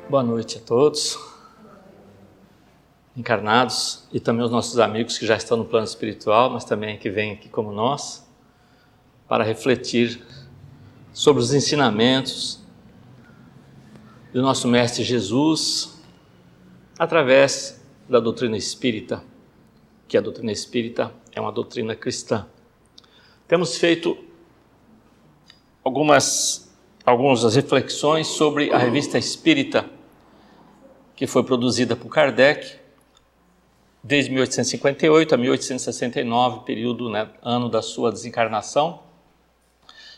Boa noite a todos, encarnados e também os nossos amigos que já estão no plano espiritual, mas também que vêm aqui como nós, para refletir sobre os ensinamentos do nosso Mestre Jesus através da doutrina espírita, que a doutrina espírita é uma doutrina cristã. Temos feito algumas reflexões sobre a Revista Espírita, que foi produzida por Kardec desde 1858 a 1869, período, ano da sua desencarnação.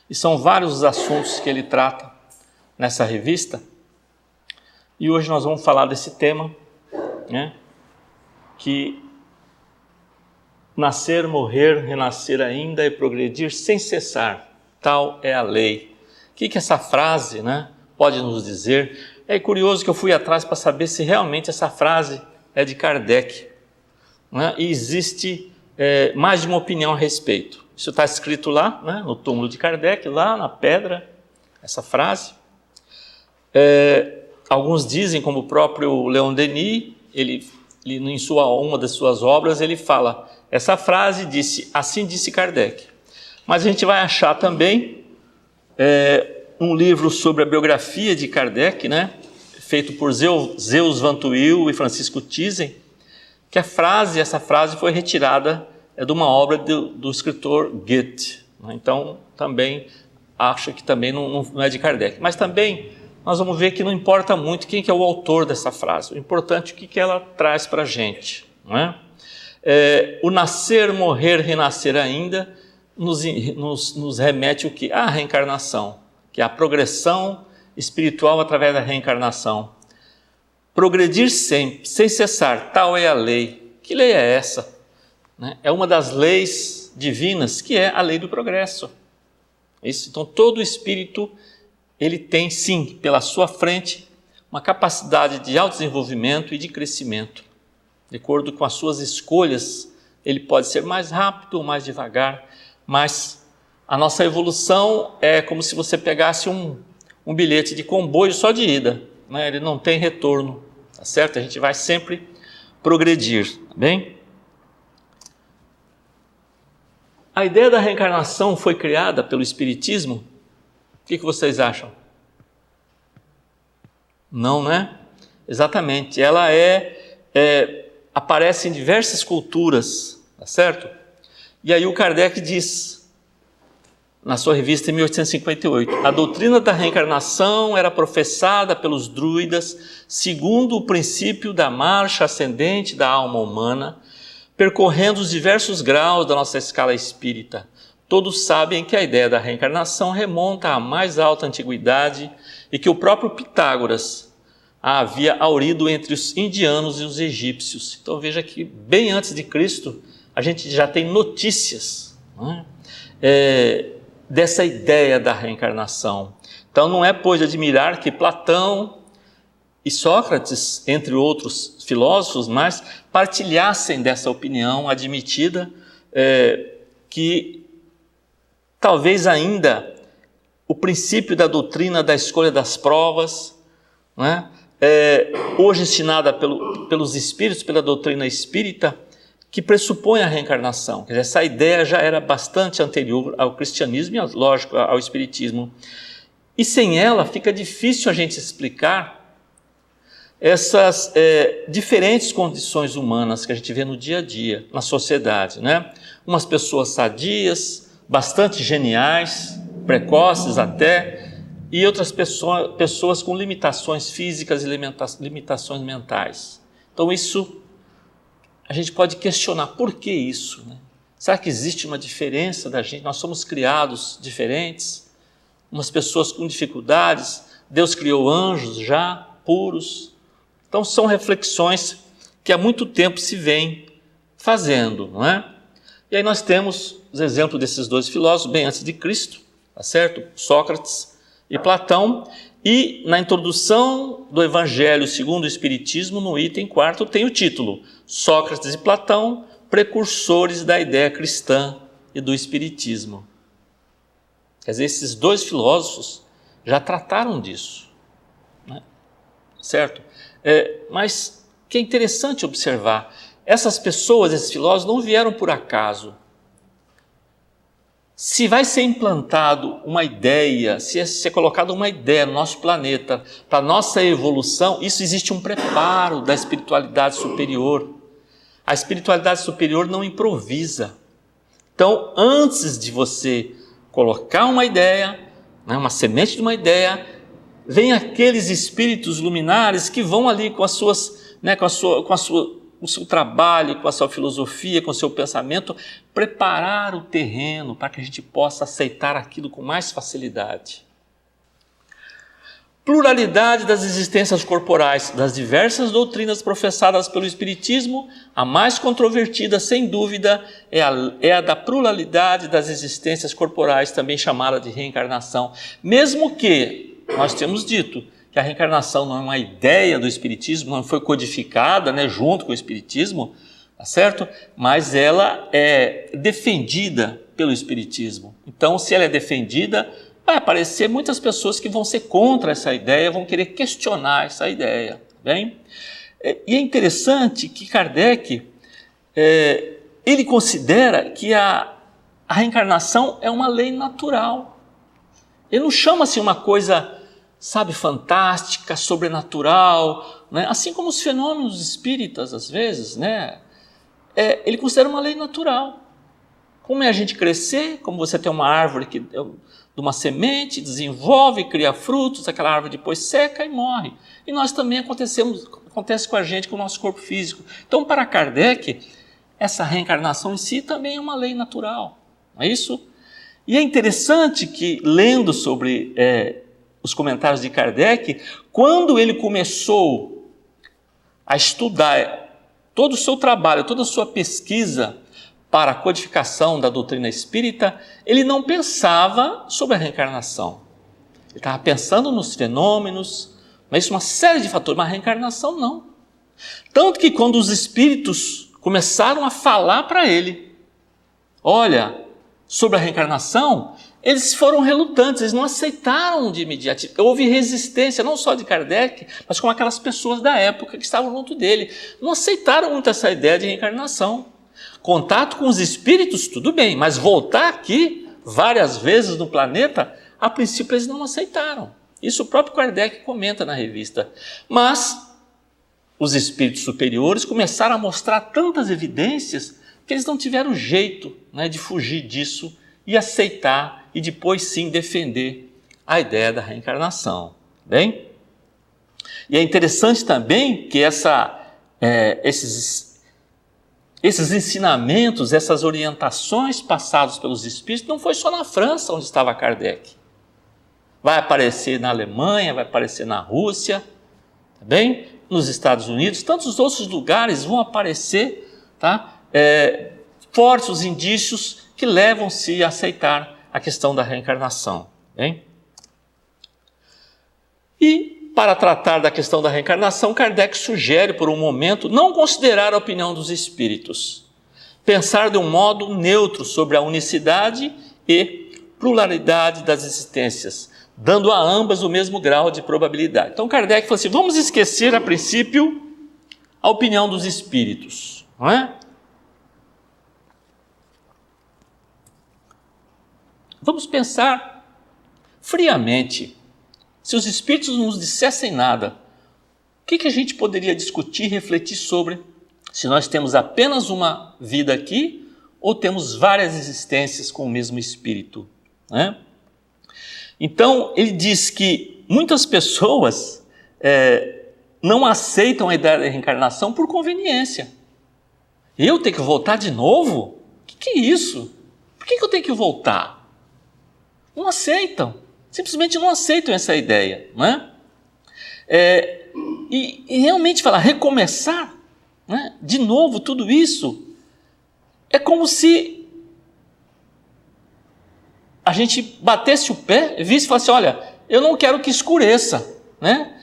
E são vários os assuntos que ele trata nessa revista. E hoje nós vamos falar desse tema, que nascer, morrer, renascer ainda e progredir sem cessar, tal é a lei. O que essa frase pode nos dizer? É curioso que eu fui atrás para saber se realmente essa frase é de Kardec. E existe mais de uma opinião a respeito. Isso está escrito lá, no túmulo de Kardec, lá na pedra, essa frase. Alguns dizem, como o próprio Leon Denis, ele em uma das suas obras, ele fala, essa frase disse, assim disse Kardec. Mas a gente vai achar também um livro sobre a biografia de Kardec, feito por Zeus Van Tuyl e Francisco Thyssen, que essa frase foi retirada de uma obra do escritor Goethe. Então, também acha que também não é de Kardec. Mas também nós vamos ver que não importa muito quem que é o autor dessa frase. O importante é o que ela traz para a gente. O nascer, morrer, renascer ainda nos remete o quê? À reencarnação, que é a progressão espiritual através da reencarnação. Progredir sempre, sem cessar, tal é a lei. Que lei é essa? É uma das leis divinas, que é a lei do progresso. Então, todo espírito, ele tem, sim, pela sua frente, uma capacidade de autodesenvolvimento e de crescimento. De acordo com as suas escolhas, ele pode ser mais rápido ou mais devagar, mas a nossa evolução é como se você pegasse um bilhete de comboio só de ida, ele não tem retorno, tá certo? A gente vai sempre progredir, tá bem? A ideia da reencarnação foi criada pelo Espiritismo? O que vocês acham? Não, Exatamente, ela aparece em diversas culturas, tá certo? E aí o Kardec diz, na sua revista em 1858, a doutrina da reencarnação era professada pelos druidas segundo o princípio da marcha ascendente da alma humana, percorrendo os diversos graus da nossa escala espírita. Todos sabem que a ideia da reencarnação remonta à mais alta antiguidade e que o próprio Pitágoras a havia aurido entre os indianos e os egípcios. Então veja que bem antes de Cristo a gente já tem notícias dessa ideia da reencarnação. Então não é, pois, de admirar que Platão e Sócrates, entre outros filósofos, mas partilhassem dessa opinião admitida, que talvez ainda o princípio da doutrina da escolha das provas, hoje ensinada pelos espíritos, pela doutrina espírita, que pressupõe a reencarnação. Quer dizer, essa ideia já era bastante anterior ao cristianismo e, lógico, ao espiritismo. E sem ela fica difícil a gente explicar essas diferentes condições humanas que a gente vê no dia a dia, na sociedade. Umas pessoas sadias, bastante geniais, precoces até, e outras pessoas com limitações físicas e limitações mentais. Então isso, a gente pode questionar, por que isso? Será que existe uma diferença da gente? Nós somos criados diferentes, umas pessoas com dificuldades, Deus criou anjos já, puros. Então são reflexões que há muito tempo se vem fazendo, E aí nós temos os exemplos desses dois filósofos, bem antes de Cristo, tá certo? Sócrates e Platão. E na introdução do Evangelho segundo o Espiritismo, no item 4, tem o título Sócrates e Platão, precursores da ideia cristã e do Espiritismo. Quer dizer, esses dois filósofos já trataram disso. certo? Mas que é interessante observar, essas pessoas, esses filósofos, não vieram por acaso. Se vai ser implantado uma ideia, se é ser colocada uma ideia no nosso planeta, para a nossa evolução, isso existe um preparo da espiritualidade superior. A espiritualidade superior não improvisa. Então, antes de você colocar uma ideia, né, uma semente de uma ideia, vem aqueles espíritos luminares que vão ali com as suas, né, com o seu trabalho, com a sua filosofia, com o seu pensamento, preparar o terreno para que a gente possa aceitar aquilo com mais facilidade. Pluralidade das existências corporais, das diversas doutrinas professadas pelo Espiritismo, a mais controvertida, sem dúvida, é a da pluralidade das existências corporais, também chamada de reencarnação. Mesmo que, nós temos dito, que a reencarnação não é uma ideia do Espiritismo, não foi codificada, né, junto com o Espiritismo, tá certo? Mas ela é defendida pelo Espiritismo. Então, se ela é defendida, vai aparecer muitas pessoas que vão ser contra essa ideia, vão querer questionar essa ideia. Bem? E é interessante que Kardec, ele considera que a reencarnação é uma lei natural. Ele não chama assim uma coisa, sabe, fantástica, sobrenatural, né? Assim como os fenômenos espíritas, às vezes, né? Ele considera uma lei natural. Como é a gente crescer, como você tem uma árvore que de uma semente, desenvolve, cria frutos, aquela árvore depois seca e morre. E nós também acontece com a gente, com o nosso corpo físico. Então, para Kardec, essa reencarnação em si também é uma lei natural, não é isso? E é interessante que, lendo sobre os comentários de Kardec, quando ele começou a estudar todo o seu trabalho, toda a sua pesquisa para a codificação da doutrina espírita, ele não pensava sobre a reencarnação. Ele estava pensando nos fenômenos, mas uma série de fatores, mas a reencarnação não. Tanto que quando os espíritos começaram a falar para ele, olha, sobre a reencarnação, eles foram relutantes, eles não aceitaram de imediato. Houve resistência, não só de Kardec, mas com aquelas pessoas da época que estavam junto dele. Não aceitaram muito essa ideia de reencarnação. Contato com os espíritos, tudo bem, mas voltar aqui várias vezes no planeta, a princípio eles não aceitaram. Isso o próprio Kardec comenta na revista. Mas os espíritos superiores começaram a mostrar tantas evidências que eles não tiveram jeito, né, de fugir disso e aceitar e depois sim defender a ideia da reencarnação. Bem? E é interessante também que esses ensinamentos, essas orientações passadas pelos espíritos, não foi só na França onde estava Kardec. Vai aparecer na Alemanha, vai aparecer na Rússia, tá bem? Nos Estados Unidos, tantos outros lugares vão aparecer, tá? Fortes os indícios que levam-se a aceitar a questão da reencarnação. Bem? E, para tratar da questão da reencarnação, Kardec sugere, por um momento, não considerar a opinião dos espíritos, pensar de um modo neutro sobre a unicidade e pluralidade das existências, dando a ambas o mesmo grau de probabilidade. Então Kardec falou assim, vamos esquecer a princípio a opinião dos espíritos, não é? Vamos pensar friamente. Se os espíritos não nos dissessem nada, o que a gente poderia discutir, refletir sobre, se nós temos apenas uma vida aqui ou temos várias existências com o mesmo espírito, né? Então, ele diz que muitas pessoas não aceitam a ideia da reencarnação por conveniência. Eu tenho que voltar de novo? O que é isso? Por que eu tenho que voltar? Não aceitam. Simplesmente não aceitam essa ideia, não é? E realmente falar, recomeçar, né, de novo tudo isso, é como se a gente batesse o pé, visse e falasse, olha, eu não quero que escureça, né?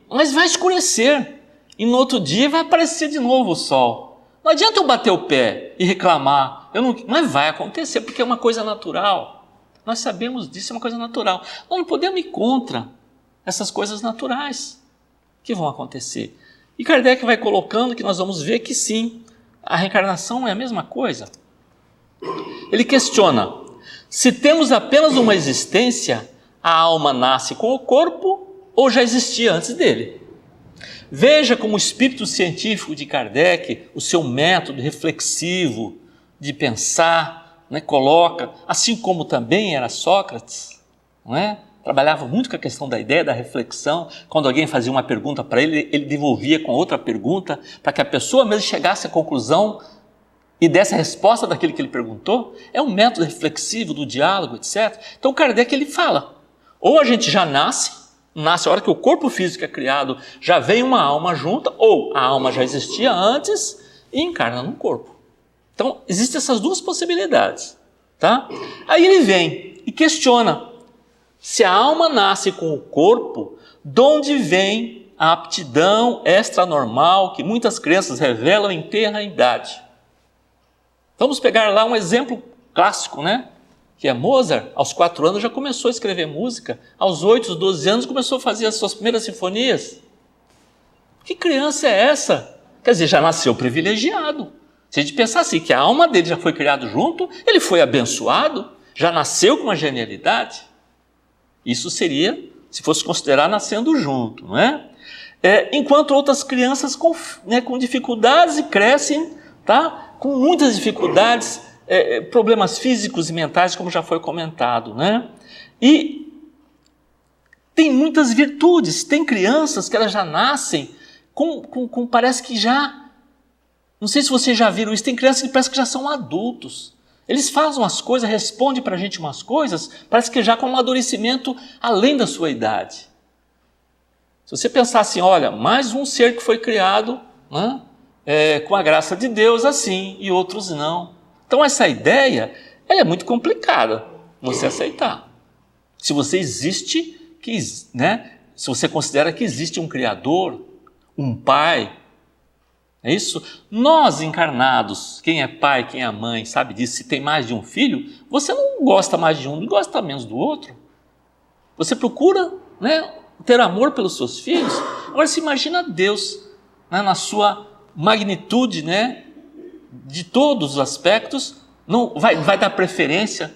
Mas vai escurecer, e no outro dia vai aparecer de novo o sol. Não adianta eu bater o pé e reclamar, mas vai acontecer, porque é uma coisa natural. Nós sabemos disso, é uma coisa natural. Nós não podemos ir contra essas coisas naturais. que vão acontecer. E Kardec vai colocando que nós vamos ver que sim, a reencarnação é a mesma coisa. Ele questiona, se temos apenas uma existência, a alma nasce com o corpo ou já existia antes dele? Veja como o espírito científico de Kardec, o seu método reflexivo de pensar, né, coloca, assim como também era Sócrates, não é? Trabalhava muito com a questão da ideia da reflexão. Quando alguém fazia uma pergunta para ele, ele devolvia com outra pergunta, para que a pessoa mesmo chegasse à conclusão e desse a resposta daquilo que ele perguntou. É um método reflexivo do diálogo, etc. Então Kardec ele fala, ou a gente já nasce a hora que o corpo físico é criado, já vem uma alma junta, ou a alma já existia antes e encarna no corpo. Então existem essas duas possibilidades, tá? Aí ele vem e questiona, se a alma nasce com o corpo, de onde vem a aptidão extranormal que muitas crianças revelam em tenra idade? Vamos pegar lá um exemplo clássico, né? Que é Mozart, aos 4 anos já começou a escrever música, aos 8, 12 anos começou a fazer as suas primeiras sinfonias. Que criança é essa? Quer dizer, já nasceu privilegiado. Se a gente pensar assim, que a alma dele já foi criada junto, ele foi abençoado, já nasceu com uma genialidade. Isso seria, se fosse considerar, nascendo junto, não é? Enquanto outras crianças com dificuldades e crescem, tá? Com muitas dificuldades, problemas físicos e mentais, como já foi comentado, né? E tem muitas virtudes, tem crianças que elas já nascem com parece que já, não sei se vocês já viram isso, tem crianças que parece que já são adultos. Eles fazem umas coisas, respondem para a gente umas coisas, parece que já com um amadurecimento além da sua idade. Se você pensar assim, olha, mais um ser que foi criado, né, com a graça de Deus assim, e outros não. Então essa ideia, ela é muito complicada você aceitar. Se você existe, se você considera que existe um Criador, um Pai, é isso? Nós encarnados, quem é pai, quem é mãe, sabe disso, se tem mais de um filho, você não gosta mais de um, não gosta menos do outro. Você procura, né, ter amor pelos seus filhos. Agora se imagina Deus, né, na sua magnitude, né, de todos os aspectos, não vai dar preferência,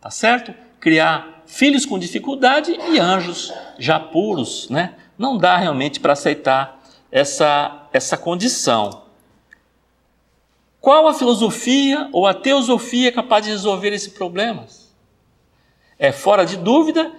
tá certo? Criar filhos com dificuldade e anjos já puros, né? Não dá realmente para aceitar essa condição. Qual a filosofia ou a teosofia capaz de resolver esse problema? É fora de dúvida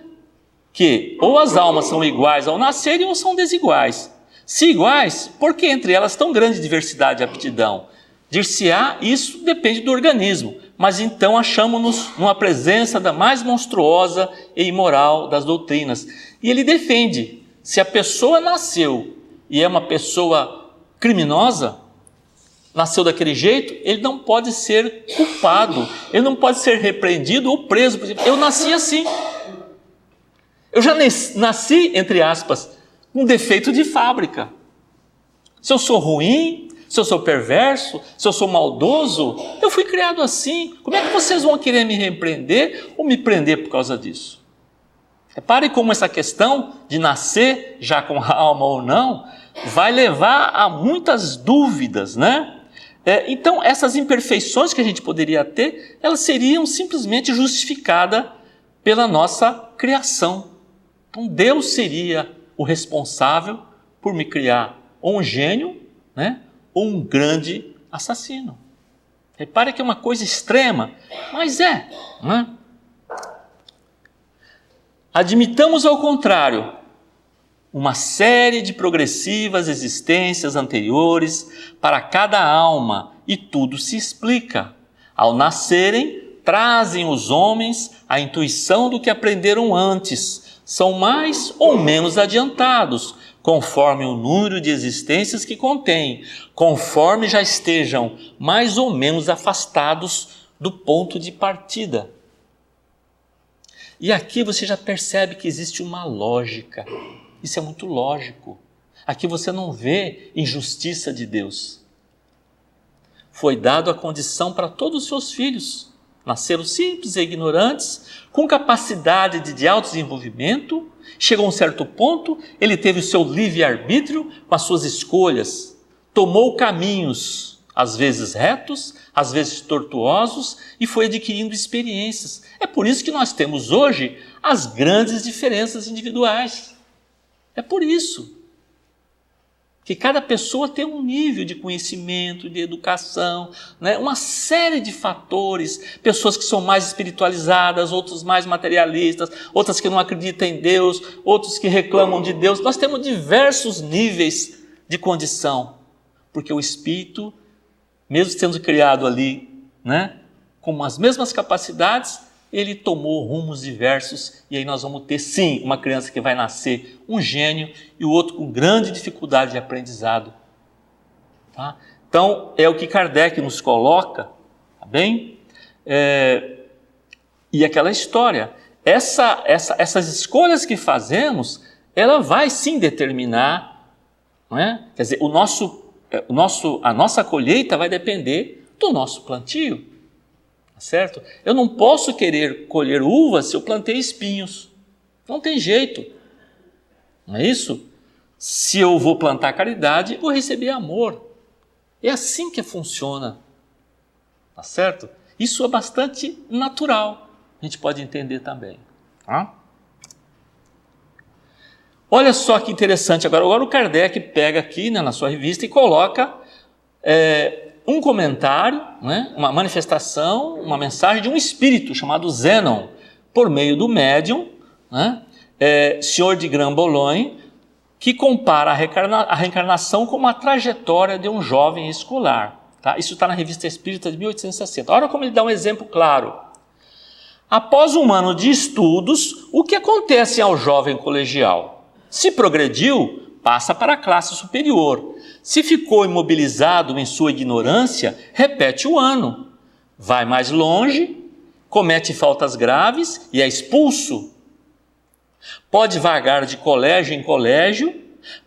que ou as almas são iguais ao nascerem ou são desiguais. Se iguais, por que entre elas tão grande diversidade e aptidão? Dir-se-á, isso depende do organismo, mas então achamos-nos numa presença da mais monstruosa e imoral das doutrinas. E ele defende, se a pessoa nasceu e é uma pessoa criminosa, nasceu daquele jeito, ele não pode ser culpado, ele não pode ser repreendido ou preso. Por exemplo, eu nasci assim. Eu já nasci, entre aspas, com defeito de fábrica. Se eu sou ruim, se eu sou perverso, se eu sou maldoso, eu fui criado assim. Como é que vocês vão querer me repreender ou me prender por causa disso? Repare como essa questão de nascer já com a alma ou não vai levar a muitas dúvidas, né? Então, essas imperfeições que a gente poderia ter, elas seriam simplesmente justificadas pela nossa criação. Então, Deus seria o responsável por me criar ou um gênio, né? Ou um grande assassino. Repare que é uma coisa extrema, mas né? Admitamos ao contrário, uma série de progressivas existências anteriores para cada alma, e tudo se explica. Ao nascerem, trazem os homens a intuição do que aprenderam antes, são mais ou menos adiantados, conforme o número de existências que contêm, conforme já estejam mais ou menos afastados do ponto de partida. E aqui você já percebe que existe uma lógica. Isso é muito lógico. Aqui você não vê injustiça de Deus. Foi dado a condição para todos os seus filhos. Nasceram simples e ignorantes, com capacidade de autodesenvolvimento. Chegou a um certo ponto, ele teve o seu livre-arbítrio com as suas escolhas. Tomou caminhos, às vezes retos, às vezes tortuosos, e foi adquirindo experiências. É por isso que nós temos hoje as grandes diferenças individuais. É por isso que cada pessoa tem um nível de conhecimento, de educação, né? Uma série de fatores, pessoas que são mais espiritualizadas, outras mais materialistas, outras que não acreditam em Deus, outros que reclamam de Deus. Nós temos diversos níveis de condição, porque o Espírito, mesmo sendo criado ali, né, com as mesmas capacidades, ele tomou rumos diversos, e aí nós vamos ter, sim, uma criança que vai nascer um gênio e o outro com grande dificuldade de aprendizado. Tá? Então, é o que Kardec nos coloca, tá bem? E aquela história, essas escolhas que fazemos, ela vai sim determinar, não é? Quer dizer, a nossa colheita vai depender do nosso plantio. Certo? Eu não posso querer colher uvas se eu plantei espinhos. Não tem jeito. Não é isso? Se eu vou plantar caridade, eu vou receber amor. É assim que funciona. Tá certo? Isso é bastante natural. A gente pode entender também. Tá? Olha só que interessante. Agora o Kardec pega aqui, né, na sua revista e coloca um comentário, né, uma manifestação, uma mensagem de um espírito chamado Zénon, por meio do médium, né, senhor de Grand-Boulogne, que compara a reencarnação com uma trajetória de um jovem escolar. Tá? Isso está na Revista Espírita de 1860. Olha como ele dá um exemplo claro. Após um ano de estudos, o que acontece ao jovem colegial? Se progrediu, passa para a classe superior. Se ficou imobilizado em sua ignorância, repete o ano. Vai mais longe, comete faltas graves e é expulso. Pode vagar de colégio em colégio,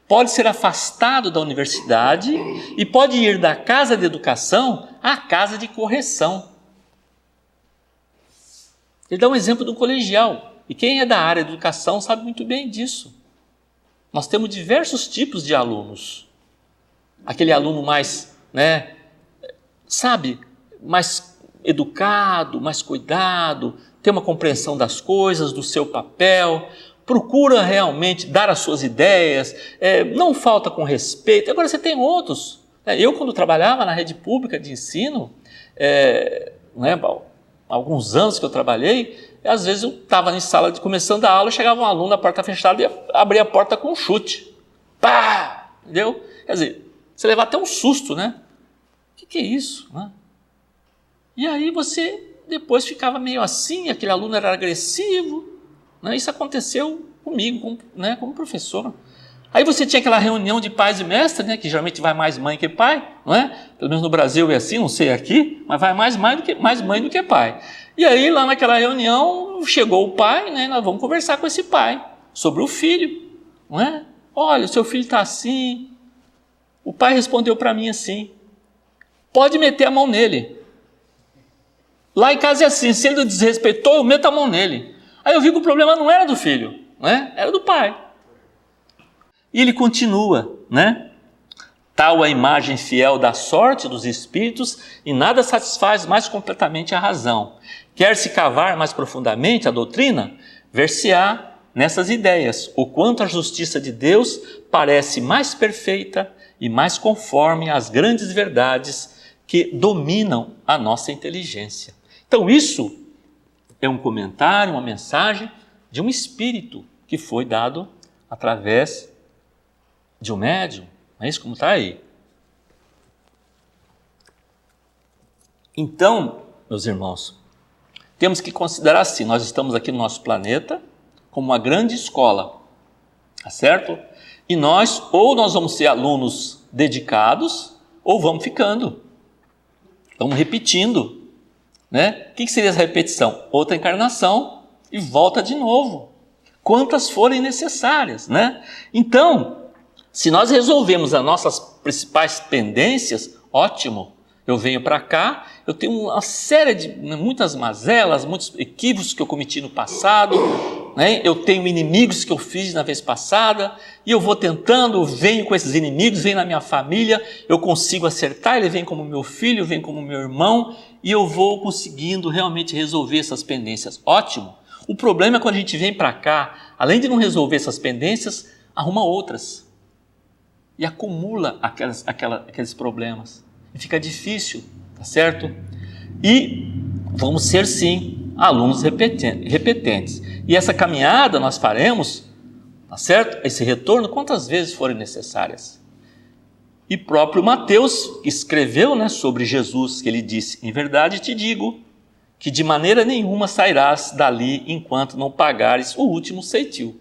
pode ser afastado da universidade e pode ir da casa de educação à casa de correção. Ele dá um exemplo do colegial. E quem é da área de educação sabe muito bem disso. Nós temos diversos tipos de alunos. Aquele aluno mais, né, sabe, mais educado, mais cuidado, tem uma compreensão das coisas, do seu papel, procura realmente dar as suas ideias, não falta com respeito. Agora você tem outros. Eu, quando trabalhava na rede pública de ensino, né, alguns anos que eu trabalhei, às vezes eu estava em sala começando a aula, chegava um aluno, a porta fechada, e abria a porta com um chute. Pá! Entendeu? Quer dizer, você leva até um susto, né? O que é isso? Né? E aí você depois ficava meio assim, aquele aluno era agressivo. Né? Isso aconteceu comigo, como professor. Aí você tinha aquela reunião de pais e mestres, né? Que geralmente vai mais mãe que pai, não é? Pelo menos no Brasil é assim, não sei aqui, mas vai mais mãe do que pai. E aí lá naquela reunião chegou o pai, né? Nós vamos conversar com esse pai sobre o filho, não é? Olha, o seu filho está assim. O pai respondeu para mim assim: pode meter a mão nele. Lá em casa é assim, se ele desrespeitou, eu meto a mão nele. Aí eu vi que o problema não era do filho, né? Era do pai. E ele continua, né? Tal a imagem fiel da sorte dos espíritos e nada satisfaz mais completamente a razão. Quer-se cavar mais profundamente a doutrina? Ver-se-á nessas ideias o quanto a justiça de Deus parece mais perfeita e mais conforme às grandes verdades que dominam a nossa inteligência. Então isso é um comentário, uma mensagem de um espírito que foi dado através de um médium. Não é isso como está aí? Então, meus irmãos, temos que considerar assim, nós estamos aqui no nosso planeta como uma grande escola, tá certo? E nós vamos ser alunos dedicados, ou vamos ficando, vamos repetindo, né? O que seria essa repetição? Outra encarnação e volta de novo, quantas forem necessárias, né? Então, se nós resolvemos as nossas principais pendências, ótimo, Eu venho para cá, eu tenho uma série de muitas mazelas, muitos equívocos que eu cometi no passado, né? Eu tenho inimigos que eu fiz na vez passada, e eu vou tentando, venho com esses inimigos, venho na minha família, eu consigo acertar, ele vem como meu filho, vem como meu irmão, e eu vou conseguindo realmente resolver essas pendências. Ótimo! O problema é quando a gente vem para cá, além de não resolver essas pendências, arruma outras. E acumula aqueles problemas. E fica difícil, tá certo? E vamos ser, sim, alunos repetentes. E essa caminhada nós faremos, tá certo? Esse retorno, quantas vezes forem necessárias. E próprio Mateus escreveu, né, sobre Jesus, que ele disse: em verdade te digo, que de maneira nenhuma sairás dali enquanto não pagares o último ceitil.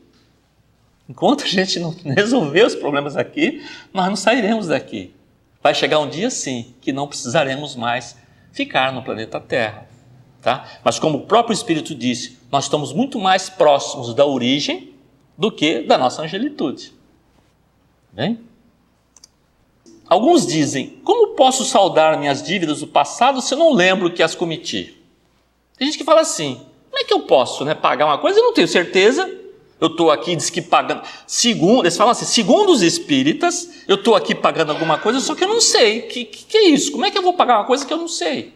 Enquanto a gente não resolver os problemas aqui, nós não sairemos daqui. Vai chegar um dia, sim, que não precisaremos mais ficar no planeta Terra. Tá? Mas como o próprio Espírito disse, nós estamos muito mais próximos da origem do que da nossa angelitude. Bem? Alguns dizem: como posso saldar minhas dívidas do passado se eu não lembro que as cometi? Tem gente que fala assim: como é que eu posso, né, pagar uma coisa? Eu não tenho certeza. Eu estou aqui, diz que pagando. Eles falam assim: segundo os espíritas, eu estou aqui pagando alguma coisa, só que eu não sei. Que é isso? Como é que eu vou pagar uma coisa que eu não sei?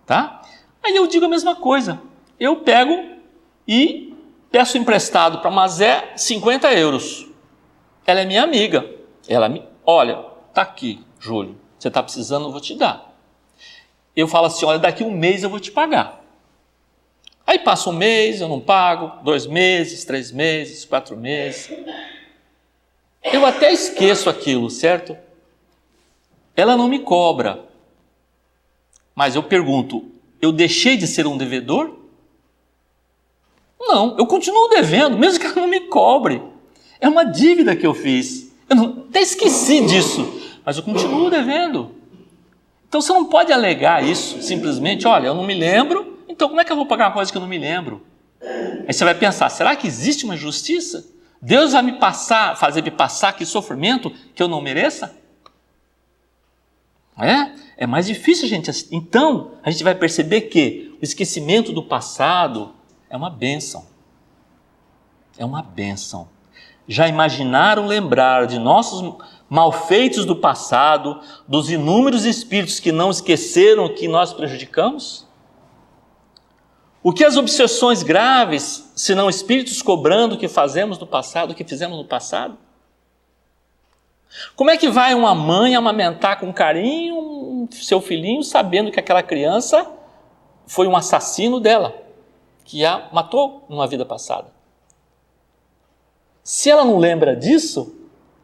Tá? Aí eu digo a mesma coisa. Eu pego e peço emprestado para a Mazé 50 euros. Ela é minha amiga. Olha, tá aqui, Júlio. Você está precisando, eu vou te dar. Eu falo assim: olha, daqui um mês eu vou te pagar. Aí passa um mês, eu não pago, 2 meses, 3 meses, 4 meses. Eu até esqueço aquilo, certo? Ela não me cobra. Mas eu pergunto: eu deixei de ser um devedor? Não, eu continuo devendo, mesmo que ela não me cobre. É uma dívida que eu fiz. Eu até esqueci disso, mas eu continuo devendo. Então você não pode alegar isso simplesmente: olha, eu não me lembro, então como é que eu vou pagar uma coisa que eu não me lembro? Aí você vai pensar: será que existe uma justiça? Deus vai fazer me passar que sofrimento que eu não mereça? É mais difícil, gente. Então a gente vai perceber que o esquecimento do passado é uma bênção. É uma bênção. Já imaginaram lembrar de nossos malfeitos do passado, dos inúmeros espíritos que não esqueceram que nós prejudicamos? O que as obsessões graves, se não espíritos cobrando o que fazemos no passado, o que fizemos no passado? Como é que vai uma mãe amamentar com carinho seu filhinho, sabendo que aquela criança foi um assassino dela, que a matou numa vida passada? Se ela não lembra disso,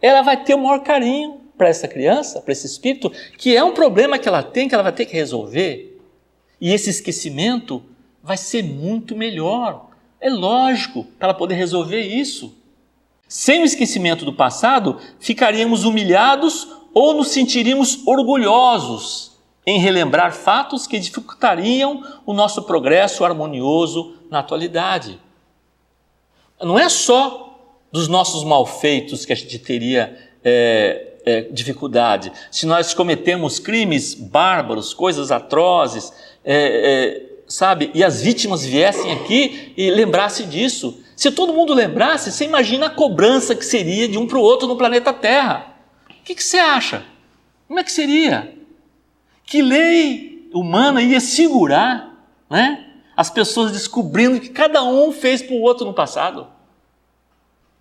ela vai ter o maior carinho para essa criança, para esse espírito, que é um problema que ela tem, que ela vai ter que resolver. E esse esquecimento vai ser muito melhor. É lógico, para ela poder resolver isso. Sem o esquecimento do passado, ficaríamos humilhados ou nos sentiríamos orgulhosos em relembrar fatos que dificultariam o nosso progresso harmonioso na atualidade. Não é só dos nossos malfeitos que a gente teria dificuldade. Se nós cometemos crimes bárbaros, coisas atrozes, sabe, e as vítimas viessem aqui e lembrassem disso. Se todo mundo lembrasse, você imagina a cobrança que seria de um para o outro no planeta Terra. O que você acha? Como é que seria? Que lei humana ia segurar, né, as pessoas descobrindo o que cada um fez para o outro no passado?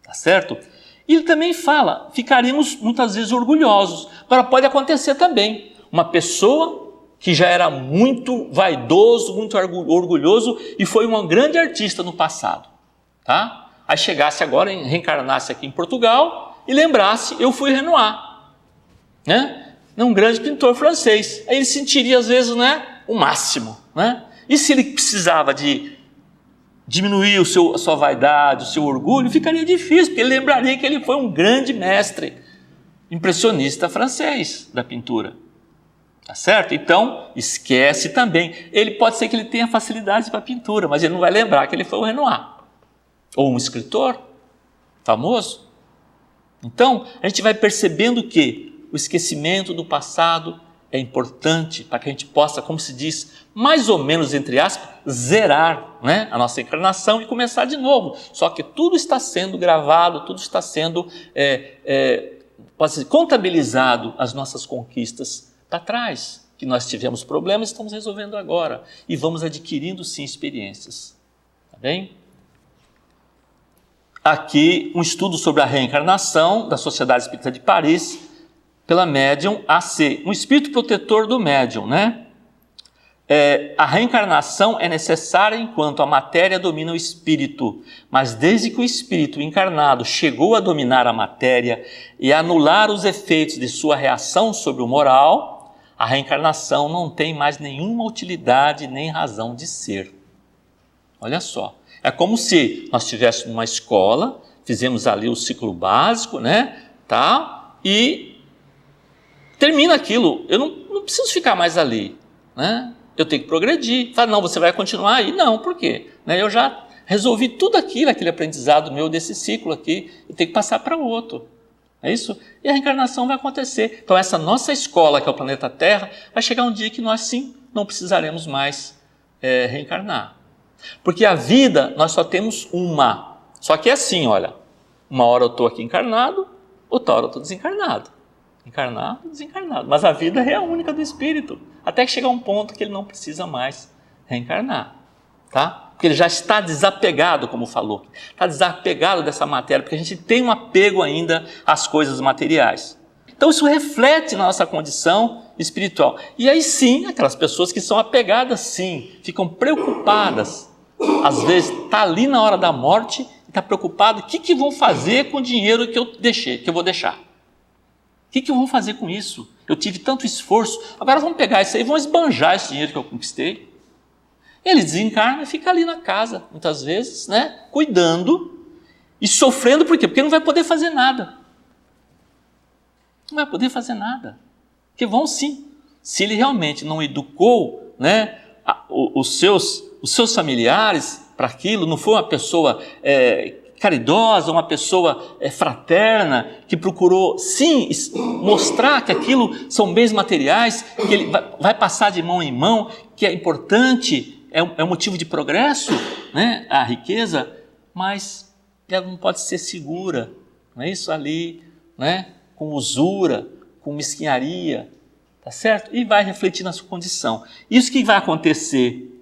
Tá certo? E ele também fala: ficaríamos muitas vezes orgulhosos. Agora pode acontecer também uma pessoa que já era muito vaidoso, muito orgulhoso e foi um grande artista no passado, tá? Aí chegasse agora, reencarnasse aqui em Portugal e lembrasse: eu fui Renoir, né? Um grande pintor francês. Aí ele sentiria às vezes, né, o máximo, né? E se ele precisava de diminuir a sua vaidade, o seu orgulho, ficaria difícil, porque ele lembraria que ele foi um grande mestre impressionista francês da pintura. Tá certo? Então, esquece também. Ele pode ser que ele tenha facilidade para a pintura, mas ele não vai lembrar que ele foi o Renoir. Ou um escritor famoso. Então, a gente vai percebendo que o esquecimento do passado é importante para que a gente possa, como se diz, mais ou menos, entre aspas, zerar, né, a nossa encarnação e começar de novo. Só que tudo está sendo gravado, tudo está sendo pode ser contabilizado, as nossas conquistas para trás, que nós tivemos problemas, estamos resolvendo agora e vamos adquirindo sim experiências. Tá bem? Aqui um estudo sobre a reencarnação da Sociedade Espírita de Paris, pela médium AC, um espírito protetor do médium, né? A reencarnação é necessária enquanto a matéria domina o espírito, mas desde que o espírito encarnado chegou a dominar a matéria e anular os efeitos de sua reação sobre o moral, a reencarnação não tem mais nenhuma utilidade nem razão de ser. Olha só, é como se nós estivéssemos numa escola, fizemos ali o ciclo básico, né? Tá? E termina aquilo, eu não preciso ficar mais ali, né? Eu tenho que progredir. Fala, não, você vai continuar aí? Não, por quê? Né? Eu já resolvi tudo aquilo, aquele aprendizado meu desse ciclo aqui, eu tenho que passar para o outro. É isso? E a reencarnação vai acontecer. Então essa nossa escola, que é o planeta Terra, vai chegar um dia que nós sim não precisaremos mais reencarnar. Porque a vida, nós só temos uma. Só que é assim, olha, uma hora eu estou aqui encarnado, outra hora eu estou desencarnado. Encarnado, desencarnado. Mas a vida é a única do espírito. Até que chegar um ponto que ele não precisa mais reencarnar. Tá? Porque ele já está desapegado, como falou. Está desapegado dessa matéria, porque a gente tem um apego ainda às coisas materiais. Então isso reflete na nossa condição espiritual. E aí sim, aquelas pessoas que são apegadas sim, ficam preocupadas. Às vezes está ali na hora da morte e está preocupado, o que vão fazer com o dinheiro que eu vou deixar? O que eu vou fazer com isso? Eu tive tanto esforço, agora vamos pegar isso aí e vamos esbanjar esse dinheiro que eu conquistei. Ele desencarna e fica ali na casa, muitas vezes, né, cuidando e sofrendo, por quê? Porque não vai poder fazer nada. Não vai poder fazer nada. Porque vão sim. Se ele realmente não educou, né, os seus familiares para aquilo, não foi uma pessoa caridosa, uma pessoa fraterna, que procurou, sim, mostrar que aquilo são bens materiais, que ele vai passar de mão em mão, que é importante, é um motivo de progresso, né, a riqueza, mas ela não pode ser segura, não é isso ali, né, com usura, com mesquinharia, tá certo? E vai refletir na sua condição. Isso que vai acontecer.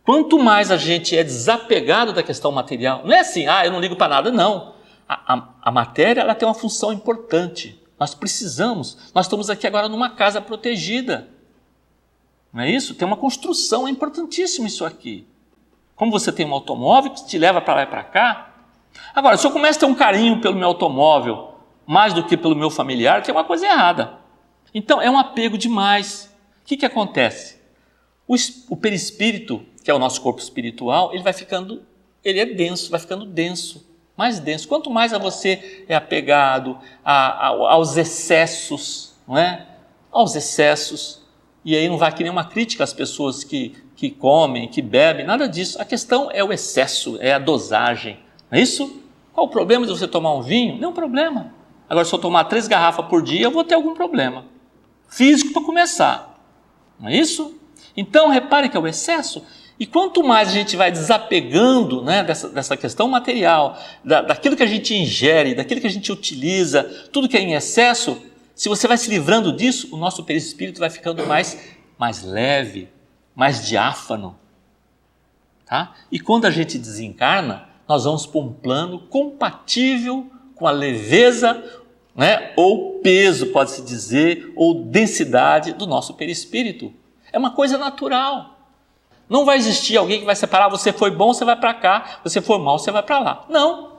Quanto mais a gente é desapegado da questão material, não é assim, eu não ligo para nada, não. A matéria, ela tem uma função importante. Nós precisamos, nós estamos aqui agora numa casa protegida. Não é isso? Tem uma construção, é importantíssimo isso aqui. Como você tem um automóvel que te leva para lá e para cá. Agora, se eu começo a ter um carinho pelo meu automóvel, mais do que pelo meu familiar, tem uma coisa errada. Então, é um apego demais. O que acontece? O perispírito, que é o nosso corpo espiritual, ele é denso, vai ficando denso, mais denso. Quanto mais a você é apegado aos excessos, não é? Aos excessos, e aí não vai aqui nenhuma crítica às pessoas que comem, que bebem, nada disso. A questão é o excesso, é a dosagem, não é isso? Qual o problema de você tomar um vinho? Nenhum problema. Agora, se eu tomar 3 garrafas por dia, eu vou ter algum problema físico para começar, não é isso? Então, repare que é o excesso. E quanto mais a gente vai desapegando, né, dessa questão material, daquilo que a gente ingere, daquilo que a gente utiliza, tudo que é em excesso, se você vai se livrando disso, o nosso perispírito vai ficando mais leve, mais diáfano. Tá? E quando a gente desencarna, nós vamos para um plano compatível com a leveza, né, ou peso, pode-se dizer, ou densidade do nosso perispírito. É uma coisa natural. Não vai existir alguém que vai separar, você foi bom, você vai para cá, você foi mal, você vai para lá. Não,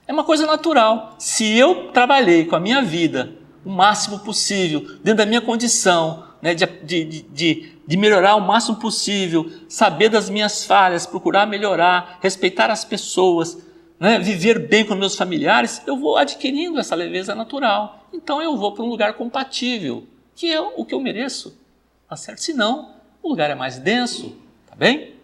é uma coisa natural. Se eu trabalhei com a minha vida o máximo possível, dentro da minha condição, né, de melhorar o máximo possível, saber das minhas falhas, procurar melhorar, respeitar as pessoas, né, viver bem com meus familiares, eu vou adquirindo essa leveza natural. Então eu vou para um lugar compatível, que é o que eu mereço. Tá certo? Se não, o lugar é mais denso. Bem?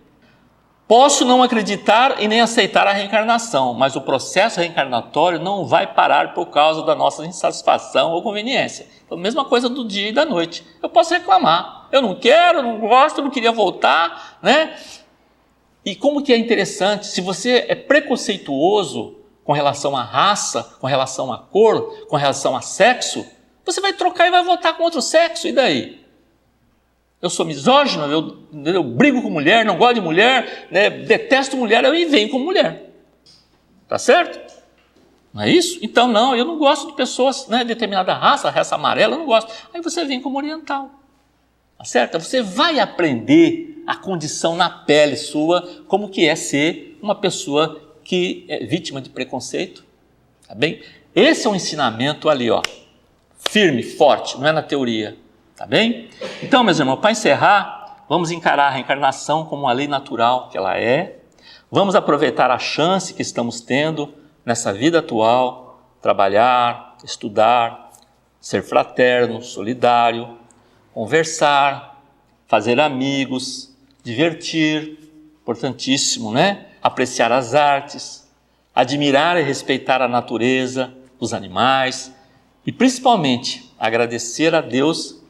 Posso não acreditar e nem aceitar a reencarnação, mas o processo reencarnatório não vai parar por causa da nossa insatisfação ou conveniência. Então, a mesma coisa do dia e da noite. Eu posso reclamar. Eu não quero, não gosto, não queria voltar, né? E como que é interessante, se você é preconceituoso com relação à raça, com relação à cor, com relação a sexo, você vai trocar e vai voltar com outro sexo, e daí? Eu sou misógino, eu brigo com mulher, não gosto de mulher, né, detesto mulher, eu venho com mulher. Tá certo? Não é isso? Então não, eu não gosto de pessoas, né, de determinada raça, raça amarela, eu não gosto. Aí você vem como oriental. Tá certo? Você vai aprender a condição na pele sua, como que é ser uma pessoa que é vítima de preconceito. Tá bem? Esse é um ensinamento ali, ó, firme, forte, não é na teoria. Tá bem? Então, meus irmãos, para encerrar, vamos encarar a reencarnação como uma lei natural que ela é. Vamos aproveitar a chance que estamos tendo nessa vida atual, trabalhar, estudar, ser fraterno, solidário, conversar, fazer amigos, divertir, importantíssimo, né? Apreciar as artes, admirar e respeitar a natureza, os animais e principalmente agradecer a Deus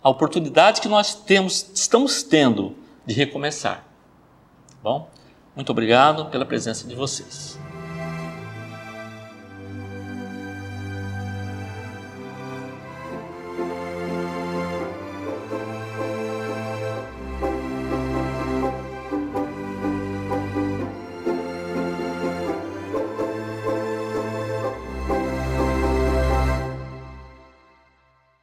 a oportunidade que nós estamos tendo de recomeçar. Bom, muito obrigado pela presença de vocês.